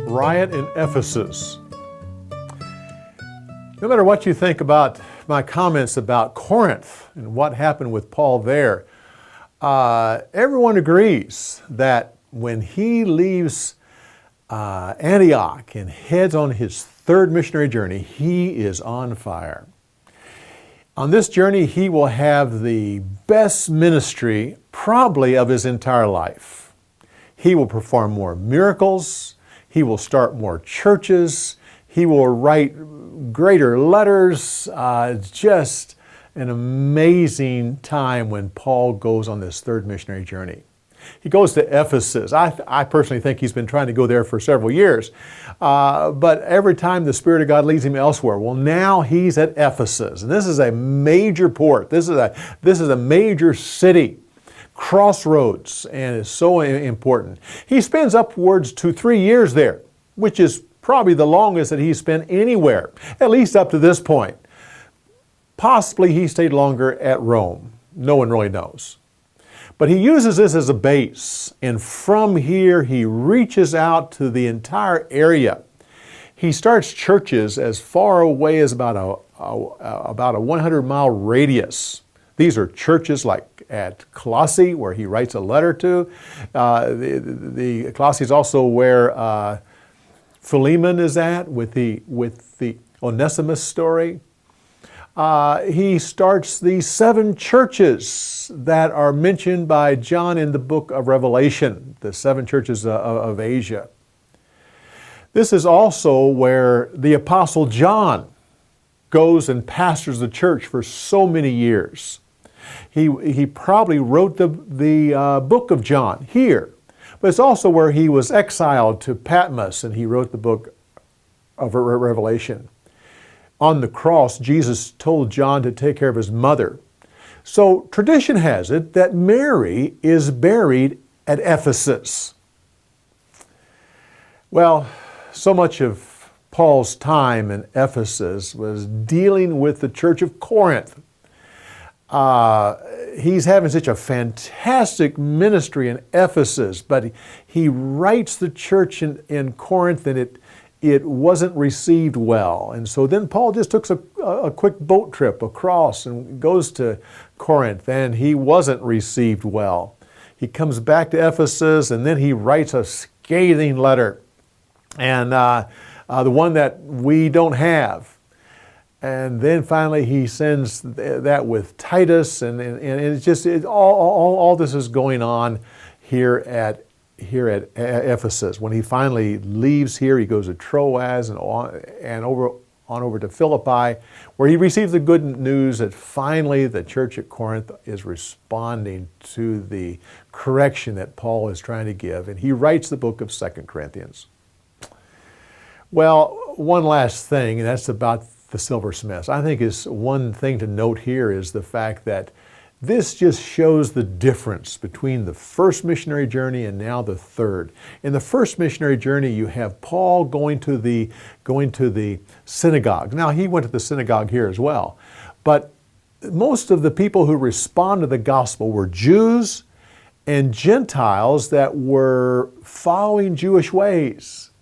Riot in Ephesus. No matter what you think about my comments about Corinth and what happened with Paul there, everyone agrees that when he leaves Antioch and heads on his third missionary journey, he is on fire. On this journey, he will have the best ministry probably of his entire life. He will perform more miracles. He will start more churches. He will write greater letters. Just an amazing time when Paul goes on this third missionary journey. He goes to Ephesus. I personally think he's been trying to go there for several years. But every time the Spirit of God leads him elsewhere. Well, now he's at Ephesus. And this is a major port. This is a major city. Crossroads, and is so important. He spends upwards to 3 years there, which is probably the longest that he's spent anywhere, at least up to this point. Possibly he stayed longer at Rome. No one really knows. But he uses this as a base, and from here he reaches out to the entire area. He starts churches as far away as about a 100-mile radius. These are churches like at Colossae, where he writes a letter to. The Colossae is also where Philemon is at with the Onesimus story. He starts these 7 churches that are mentioned by John in the book of Revelation, the 7 churches of Asia. This is also where the Apostle John goes and pastors the church for so many years. He probably wrote the book of John here, but it's also where he was exiled to Patmos and he wrote the book of Revelation. On the cross, Jesus told John to take care of his mother. So tradition has it that Mary is buried at Ephesus. Well, so much of Paul's time in Ephesus was dealing with the church of Corinth. He's having such a fantastic ministry in Ephesus, but he writes the church in Corinth and it wasn't received well. And so then Paul just took a quick boat trip across and goes to Corinth, and he wasn't received well. He comes back to Ephesus, and then he writes a scathing letter, and the one that we don't have. And then finally he sends that with Titus, and it's just all this is going on here at Ephesus. When he finally leaves here, he goes to Troas and over to Philippi, where he receives the good news that finally the church at Corinth is responding to the correction that Paul is trying to give, and he writes the book of 2 Corinthians. Well, one last thing, and that's about the silversmiths. I think is one thing to note here is the fact that this just shows the difference between the first missionary journey and now the third. In the first missionary journey, you have Paul going to the synagogue. Now, he went to the synagogue here as well, but most of the people who respond to the gospel were Jews and Gentiles that were following Jewish ways.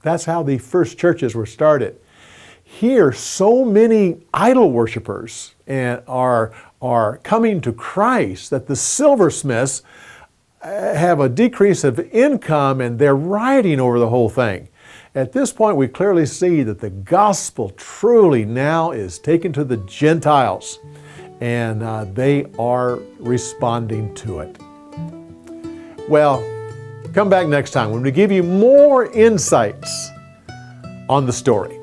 That's how the first churches were started. Here, so many idol worshipers are coming to Christ that the silversmiths have a decrease of income and they're rioting over the whole thing. At this point, we clearly see that the gospel truly now is taken to the Gentiles, and they are responding to it. Well, come back next time when we give you more insights on the story.